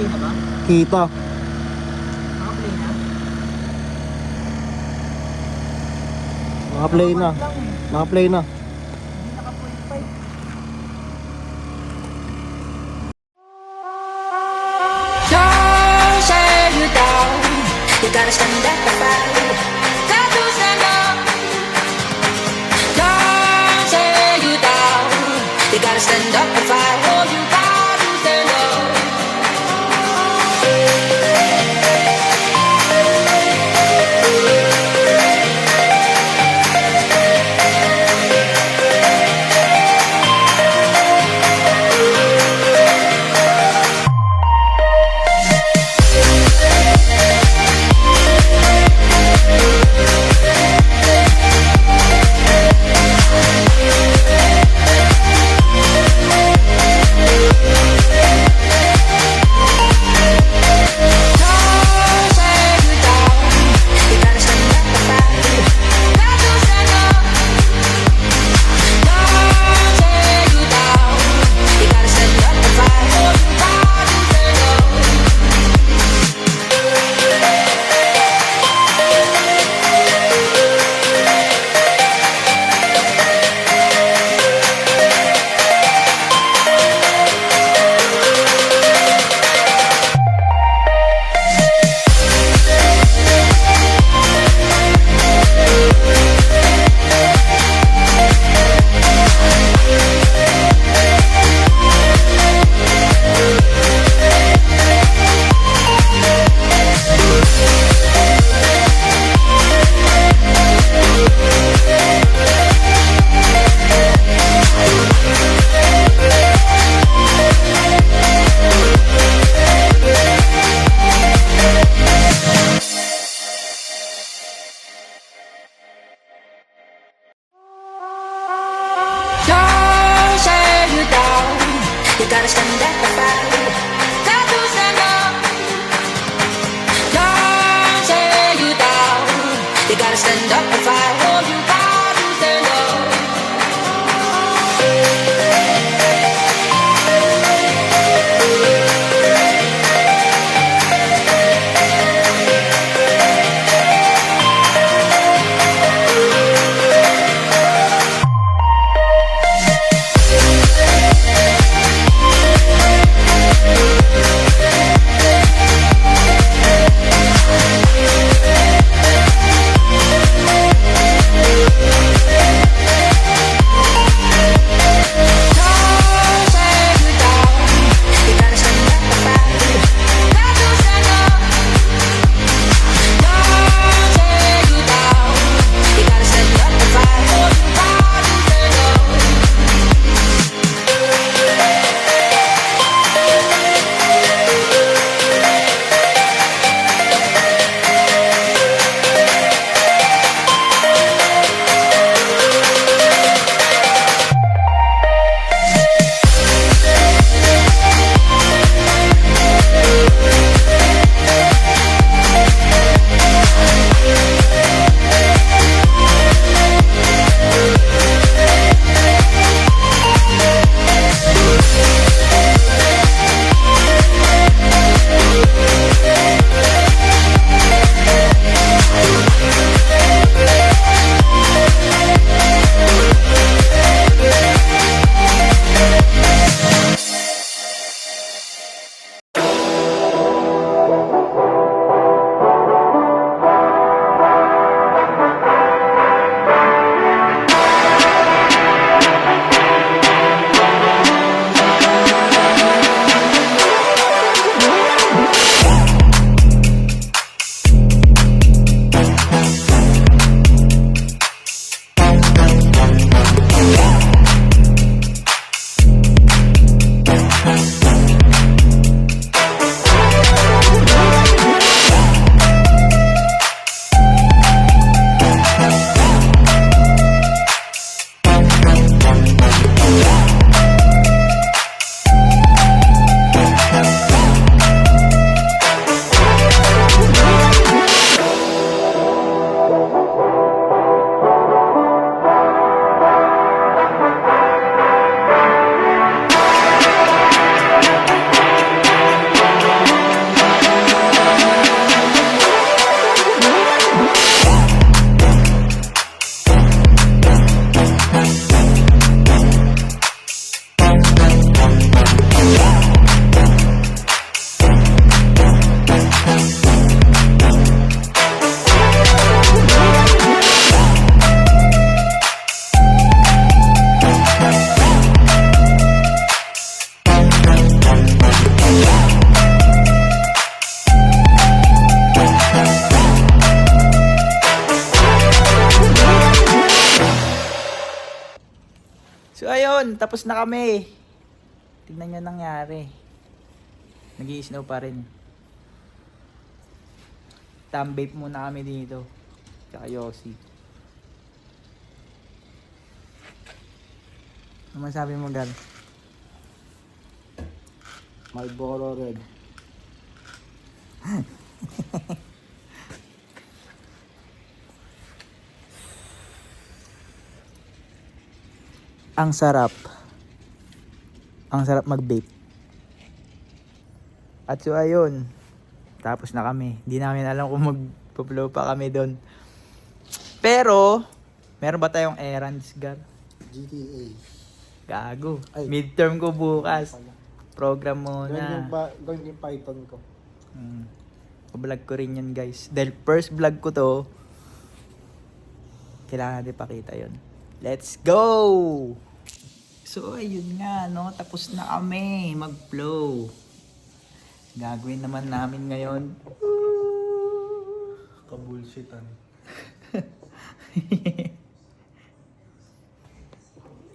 na ba? Kita. Naka-play na? Naka-play na. Naka-1 lang eh. Naka-play na. Hindi naka-0.5. Don't shut you down. You gotta stand up and fight. Got to stand up. Don't shut you down. You gotta stand up and fight. Oh, you got to stand up. Don't shut you down. You gotta stand up and fight. Got to stand up. Don't shut you down. You gotta stand up and fight. Oh, you got to stand up. Don't shut you down. You gotta stand up and fight. Got to stand up. Don't shut you down. You gotta stand up and fight. Oh, you got to stand up. ayun, tapos na kami. Tignan nyo nangyari. Nag-i-snow pa rin. Tambape muna kami dito. Tsaka Yossi. Ano masabi mo, Gal? Marlboro Red. Ang sarap. Ang sarap mag-vape. At so ayun. Tapos na kami. Hindi namin alam kung mag-flow pa kami doon. Pero, meron ba tayong errands, Gal? GTA. Gago. Ay. Midterm ko bukas. Program muna. Gawin yung Python ko. Vlog ko rin yan, guys. Dahil first vlog ko to, kailangan natin pakita yun. Let's go! So, ayun nga, no? Tapos na kami mag-flow. Gagawin naman namin ngayon. Kabulshitan.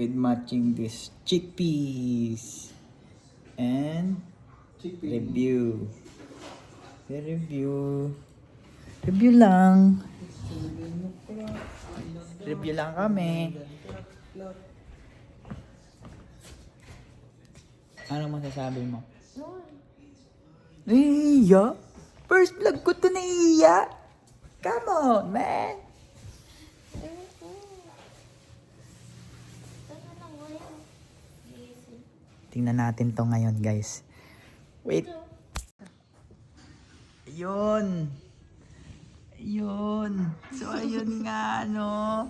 With matching this chickpeas. And review. Review lang. Review lang kami. Ano masasabi mo? Iya? First vlog ko to na iya. Come on, man. Tingnan natin to ngayon, guys. Wait. Ayun. Ayun. So, ayun nga, no.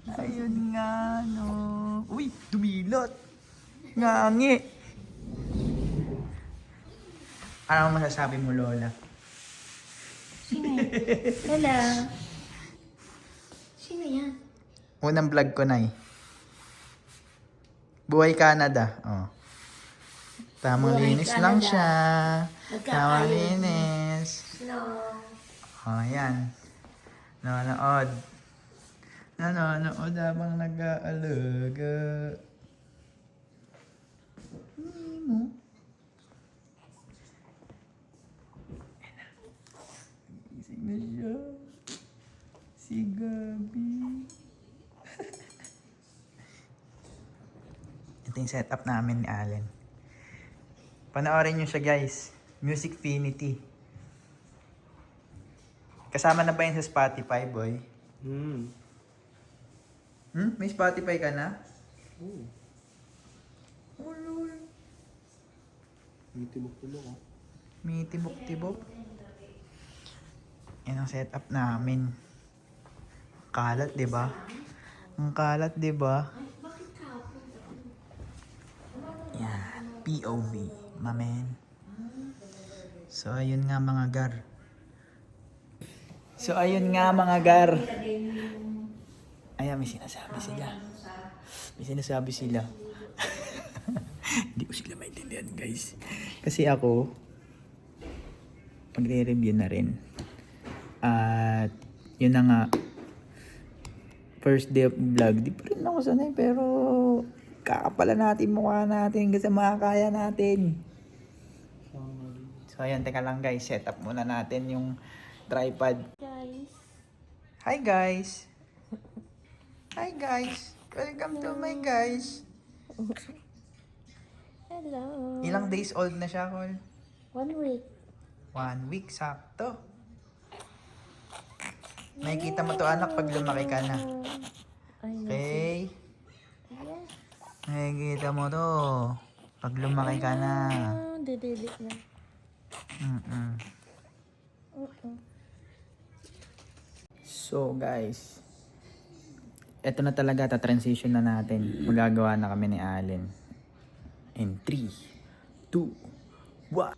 Ayun nga, no. Uy, dumilot. Ngangi. Ano masasabi mo, Lola? Sino? Hello. Sino yan? Unang vlog ko na eh. Buhay Canada. Oh. Tamang Buhay linis lang Canada. siya. Nagkakain. Tamang linis. No. Oh, yan. Nanonood. Nanonood habang nag-aalaga. Mo. Gising na siya. Si Gabi. Ito yung setup namin ni Allen. Panoorin nyo siya, guys. Musicfinity. Kasama na ba yun sa Spotify, boy? May Spotify ka na? Oh, lol. May tibok-tibok oh. May tibok-tibok. Yan ang setup namin. Kalat, di ba? Ang kalat, di ba? Yan. POV. Mamen. So, ayun nga mga gar. So, ayun nga mga gar. Ayan, may sinasabi sila. May sinasabi sila. Hindi ko sila maintindihan, guys. Kasi ako, magre-review na rin. At, yun na nga. First day of vlog. Di pa rin ako sanay, pero kakapalan natin mukha natin kasi makakaya natin. So, ayan, teka lang guys. Set up muna natin yung tripod. Guys. Hi guys! Hi guys! Welcome to my guys! Hello. Ilang days old na siya, Col? 1 week. 1 week, sakto. Nakikita mo to anak pag lumaki ka na. Ay, Okay? yes. Nakikita mo to pag lumaki ka na. Didilit na. So guys, eto na talaga, ta-transition na natin. Magagawa na kami ni Allen. In 3, 2, 1.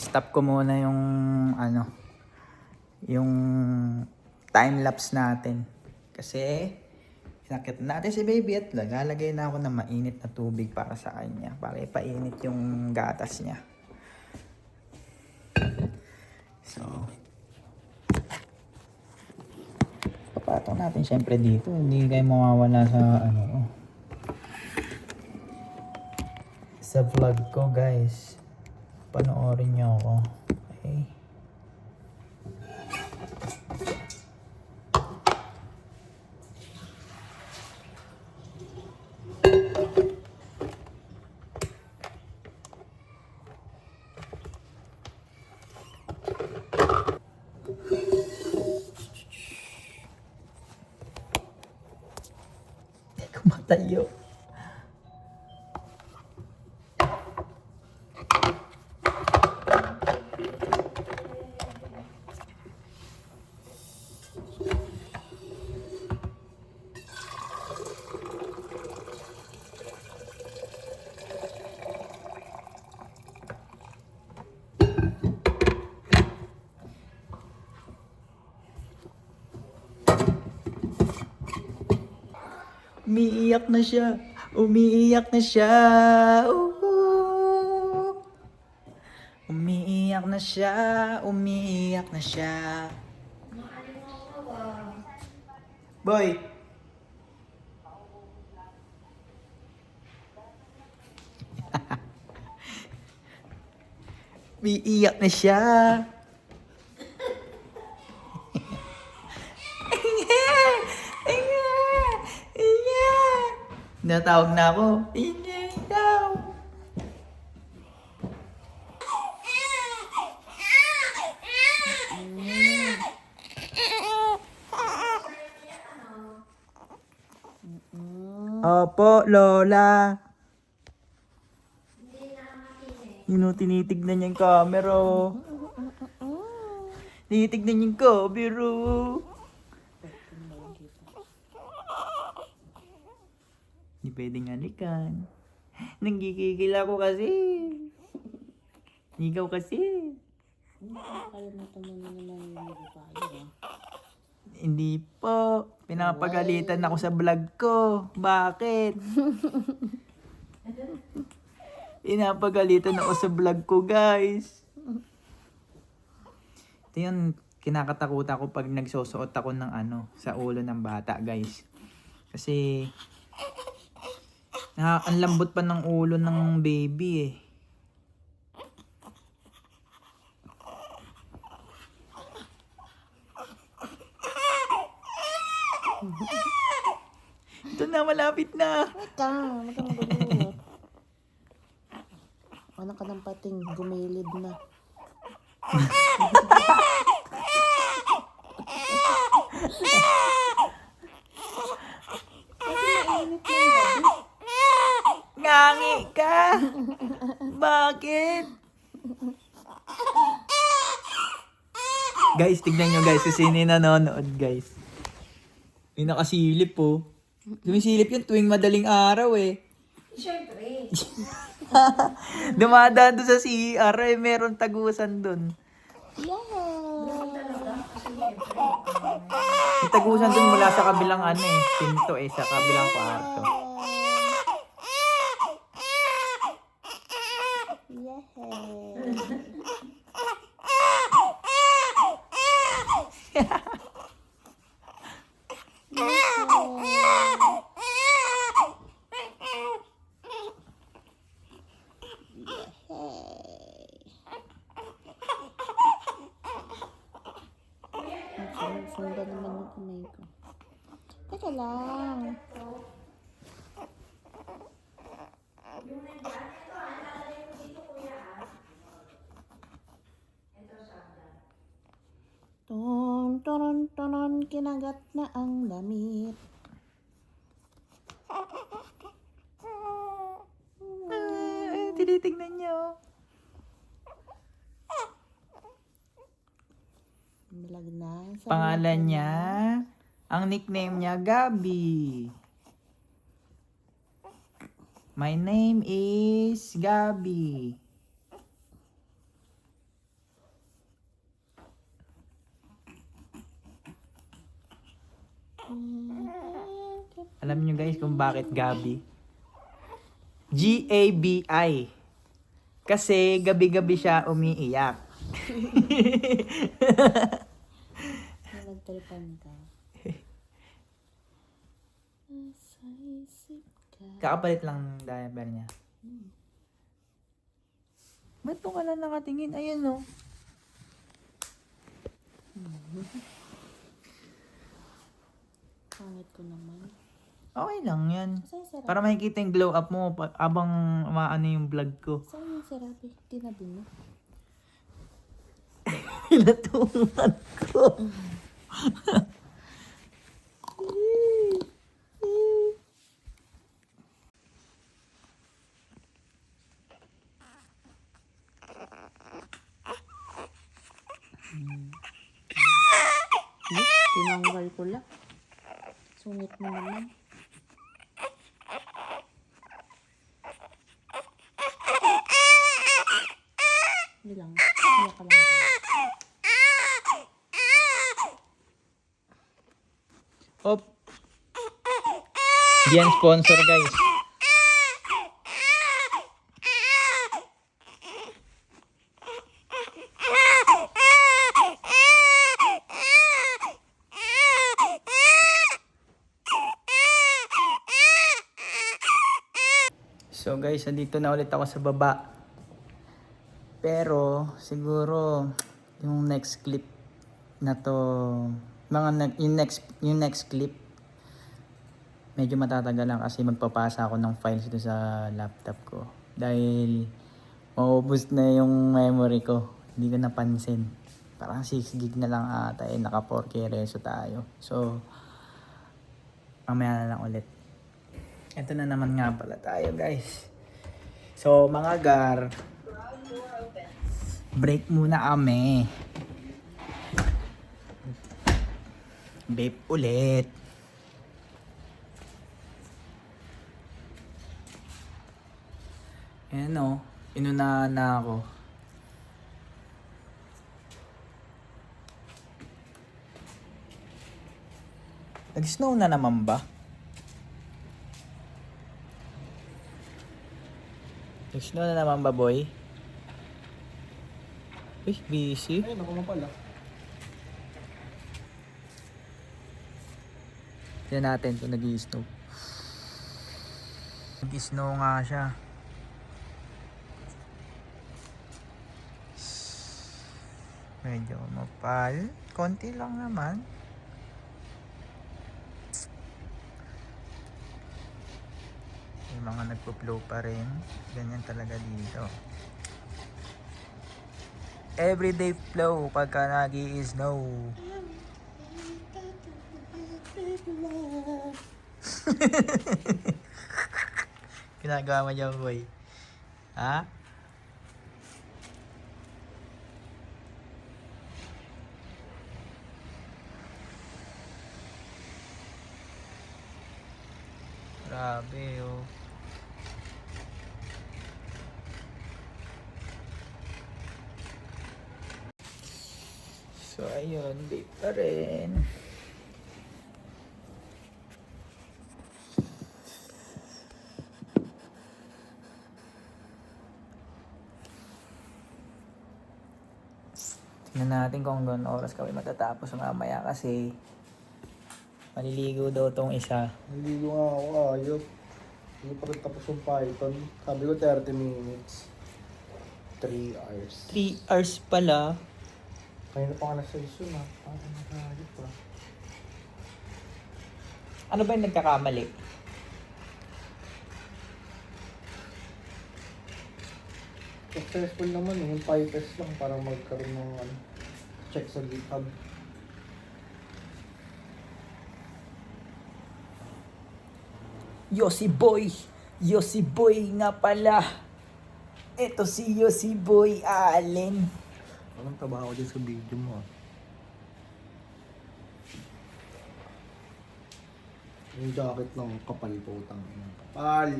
stop ko muna yung ano, yung time lapse natin. Kasi sinakit natin si baby at lalagay na ako ng mainit na tubig para sa kanya. Para ipainit yung gatas niya. So, papatong natin syempre dito. Hindi kayo mawawala sa ano, sa vlog ko, guys. Panoorin niyo ako. Okay? Kumatayo. Umiiyak na siya. Umiiyak na siya. Umiiyak na siya. Umiiyak na siya. Boy. Umiiyak na siya. Natawag na ako. Ingay daw. Opo, Lola. Tinitignan niya yung camera. Tinitignan niya yung camera. Hindi pwedeng halikan. Nanggigigil ako kasi. Ikaw kasi. Hindi po. Pinapagalitan ako sa vlog ko. Bakit? Pinapagalitan ako sa vlog ko, guys. Ito yung kinakatakutan ko pag nagsusuot ako ng ano, sa ulo ng bata, guys. Kasi ang lambot pa ng ulo ng baby eh. Ito na, malapit na. Wait lang, wag kang gulot. Ano ka ng pating gumilid na. Ngangi ka. Bakit? Guys, tignan nyo guys. Kasi sino yung nanonood guys. Yung nakasilip po. Dumisilip yun tuwing madaling araw eh. Siyempre. Dumadaan doon sa CR eh. Meron tagusan doon. May tagusan doon mula sa kabilang ano eh. Pinto eh. Sa kabilang kwarto. Sundan naman yung kamay ko. Teka lang. Ton, kinagat na ang damit. Tinitignan nyo. Malag na. Pangalan niya, ang nickname niya, Gabi. My name is Gabi. Alam nyo guys kung bakit Gabi? G-A-B-I. Kasi gabi-gabi siya umiiyak. Nagtalipan ka. Nasa isip ka. Kakapalit lang ng diaper niya. Ba't po ka lang nakatingin? Ayun no. Pangit ko naman. Okay lang yan. Saan yung sarabi? Para makikita yung glow up mo abang maano yung vlog ko. Saan yung sarabi? Tinabi mo? Pinatungan ko. Tinanggal ko lang. Sungit mo naman. Hindi lang. Hindi ka lang. Hop. Yan sponsor guys. So guys, nandito na ulit ako sa baba. Pero siguro yung next clip na to, yung next clip medyo matatagal lang kasi magpapasa ako ng files doon sa laptop ko. Dahil maubos na yung memory ko. Hindi ko napansin. Parang 6 gig na lang ata naka 4K reso tayo. So mamaya na lang ulit. Ito na naman nga pala tayo guys. So mga gar, break muna kami. Vape ulit. Ayan o, inunahan na ako. Nag-snow na naman ba? Nag-snow na naman ba boy? Uy, busy. Ayun, ako mo pala. Tignan natin kung nag-i-snow. Nag-i-snow nga siya. Medyo mapal. Konti lang naman. May mga nagpo-flow pa rin. Ganyan talaga dito. Everyday flow pagka nag-i-snow. Ginagawa mo dyan, boy. Ha? Grabe, oh. So, ayun, di pa rin. Tingnan natin kung hanggang oras kami matatapos mamaya kasi maliligo daw tong isa. Naligo nga ako, ayop. Hindi pa rin tapos yung Python. Sabi ko 30 minutes. 3 hours. 3 hours pala. Kanina pa nga nasa iso na. Parang nakayop pa. Ano ba yung nagkakamali? Successful naman eh. Yung PyTest lang para magkaroon ng check sa GitHub. Yossi Boy! Yossi Boy nga pala! Ito si Yossi Boy Allen. Anong trabaho dyan sa video mo? Yung jacket lang, kapal po utang. Kapal!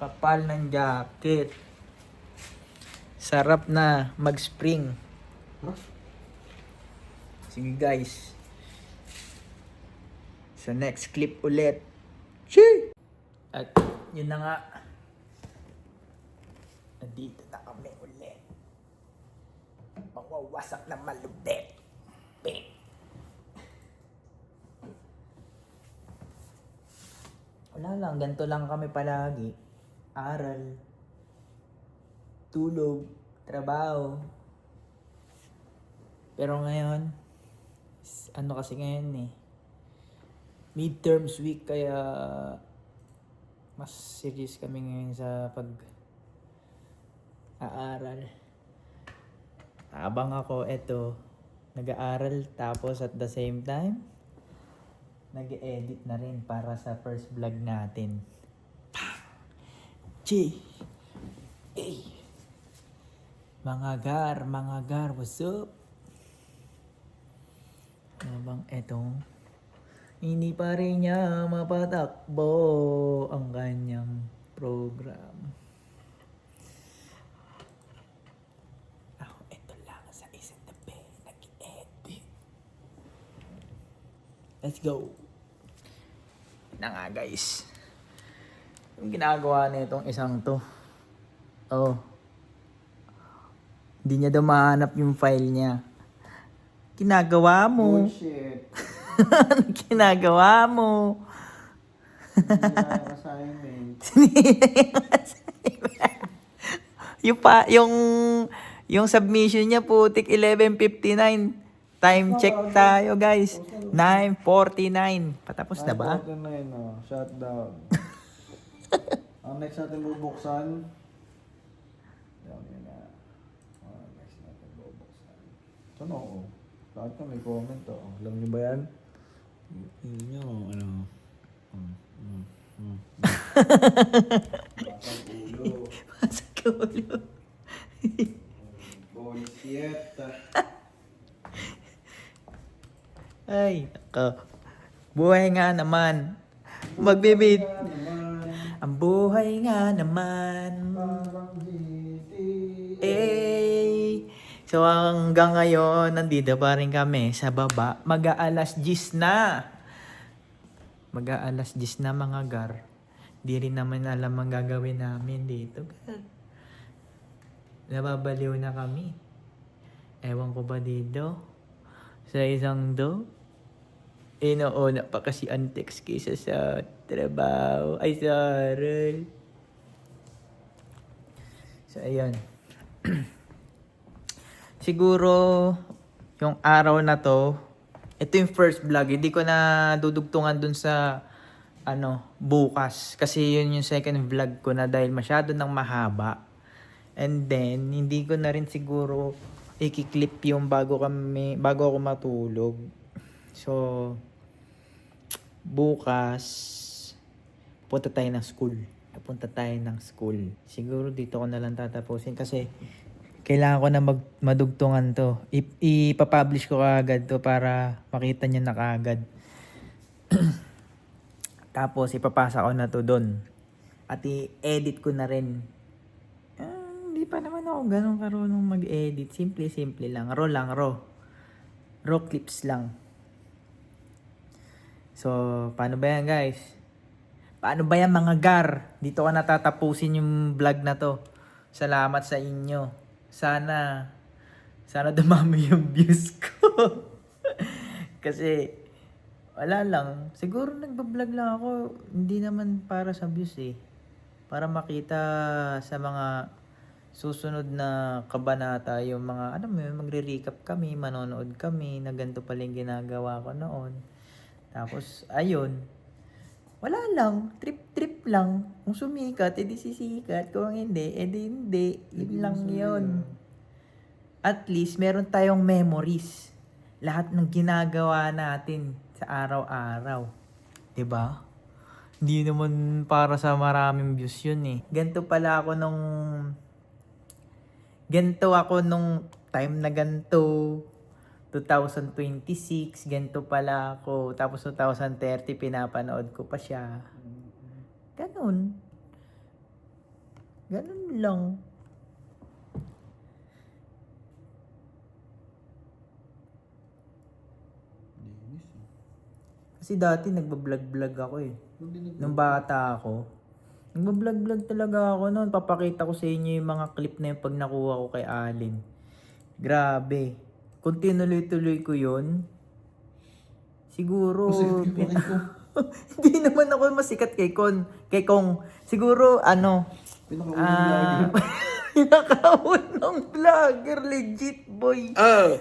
Kapal ng jacket. Sarap na mag-spring. Huh? Sige guys. sa next clip ulit. Chee! At yun na nga. Nandito na kami ulit. Mawawasak na malupit. Bing! Wala lang, ganito lang kami palagi. Aral, tulog, trabaho. Pero ngayon, ano kasi ngayon midterms week, kaya mas serious kami ngayon sa pag-aaral. Habang ako nag-aaral, tapos at the same time, nag-edit na rin para sa first vlog natin. G! Hey! Mga gar, what's up? Habang hindi pa rin niya mapatakbo ang kanyang program. Ako, ito lang sa isang tabi, nag-edit. Let's go! Na nga guys. Yung ginagawa na itong isang to. Hindi niya daw mahanap yung file niya. Ginagawa mo. Bullshit. Ano ginagawa mo? Hindi na yung assignment. yung submission niya putik 11:59. Time check tayo guys. 9:49. Patapos na ba? 9:49, shutdown. Ang next natin bubuksan. Yan na. Next natin bubuksan. Ito na ako. Lahat na may comment to. Alam niyo ba yan? Yun yung ano. Basang ulo. Basag ulo. Bullshit. Ay, ako. Buhay nga naman. Magbibid. Ang buhay nga naman. Parang So hanggang ngayon, nandito pa rin kami sa baba. Mag-aalas 10 na. Mag-aalas 10 na mga gar. Di rin naman alam ang gagawin namin dito. Nababaliw na kami. Ewan ko ba dito? Sa isang inuuna pa kasi ang text kaysa sa trabaho. Ay, sa aral. So, ayun. Siguro, yung araw na to, ito yung first vlog. Hindi ko na dudugtungan dun sa, bukas. Kasi yun yung second vlog ko na dahil masyado nang mahaba. And then, hindi ko na rin siguro i-clip yung bago ako matulog. So, bukas, punta tayo ng school. Siguro dito ko na lang tatapusin kasi kailangan ko na madugtungan to. Ipapublish ko kaagad to para makita niyo na kaagad. Tapos ipapasa ko na to doon. At i-edit ko na rin. Hindi pa naman ako ganun karunong mag-edit. Simple lang. Raw clips lang. So, paano ba yan guys? Paano ba yan mga gar? Dito ko natatapusin yung vlog na to. Salamat sa inyo. Sana dumami yung views ko. Kasi, wala lang. Siguro nagbablog lang ako. Hindi naman para sa views Para makita sa mga susunod na kabanata yung mga, magre-recap kami, manonood kami, na ganito pala yung ginagawa ko noon. Tapos, ayun. Wala lang. Trip lang. Kung sumikat, edi sisikat. Kung hindi, edi hindi. Yun lang yun. At least, meron tayong memories. Lahat ng ginagawa natin sa araw-araw. 'Di ba? Hindi naman para sa maraming views yun Ganito ako nung time na ganito. 2026, ganito pala ako. Tapos 2030, pinapanood ko pa siya. Ganun lang. Kasi Kasi dati nagbablog-vlog ako eh. Nung bata ako. Nagbablog-vlog talaga ako noon. Papakita ko sa inyo yung mga clip na yung pag nakuha ko kay Allen. Grabe. Kung tinuloy-tuloy ko yun, siguro... Hindi naman ako masikat kay Kong. Siguro, pinakaunang vlogger, legit boy.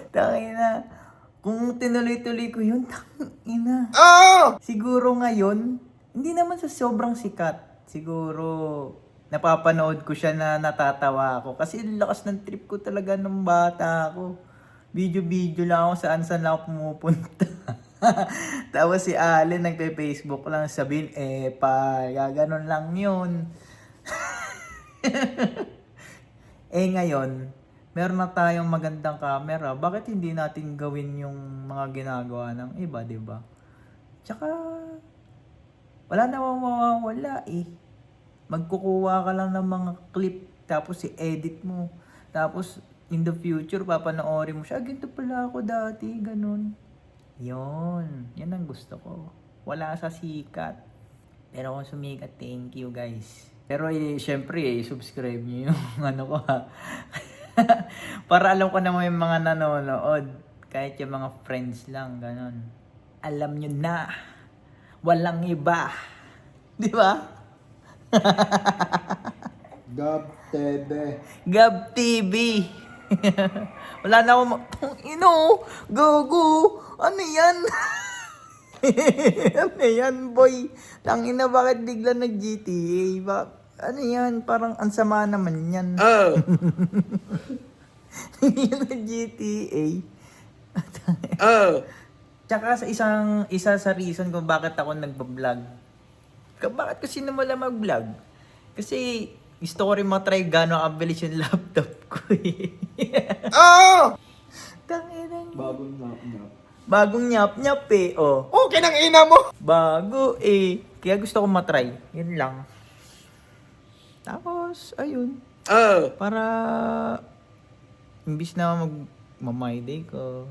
Tangina. Kung tinuloy-tuloy ko yun, tangina. Siguro ngayon, hindi naman sa sobrang sikat. Siguro, napapanood ko siya na natatawa ako. Kasi lakas ng trip ko talaga nung bata ako. Video-video lang ako saan-saan lang ako pumupunta. Tapos si Allen nagpe-Facebook lang sabihin, gaganon lang yun. Ngayon, meron na tayong magandang camera. Bakit hindi natin gawin yung mga ginagawa ng iba, di ba? Tsaka, wala na mawawala eh. Magkukuha ka lang ng mga clip, tapos i-edit mo. Tapos, in the future, papanoorin mo siya. Ganito pala ako dati, ganun. Yan ang gusto ko. Wala sa sikat. Pero kung sumikat, thank you guys. Pero syempre subscribe nyo yung ko ha. Para alam ko naman yung mga nanonood. Kahit yung mga friends lang, ganun. Alam nyo na. Walang iba. Di ba? Gab TV. Gab TV. Wala na akong gogo. Ano yan? Ano yan, boy? Tangina, bakit bigla nag-GTA? Ano yan? Parang ansama naman yan. Nag-GTA. Tsaka sa isa sa reason kung bakit ako nagbablog. Bakit kasi namala mag-vlog? Kasi gusto ko rin matry gano'ng abilis yung laptop ko eh. Tangina. Bagong nyap-nyap eh, oh. Okay nang ina mo! Bago eh. Kaya gusto ko matry. Yun lang. Tapos, ayun. Para, imbis na mag-my day ko,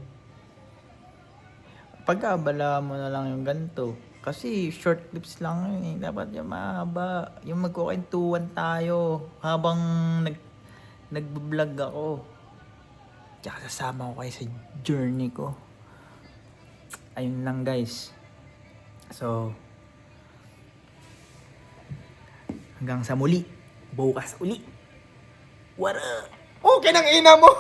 pag-abala mo na lang yung ganito. Kasi short clips lang yun eh. Dapat yung mahaba. Yung magkukwentuhan tayo habang nag-vlog ako. Tsaka sasama ko kayo sa journey ko. Ayun lang guys. So, hanggang sa muli. Bukas uli. What up? Okay nang ina mo!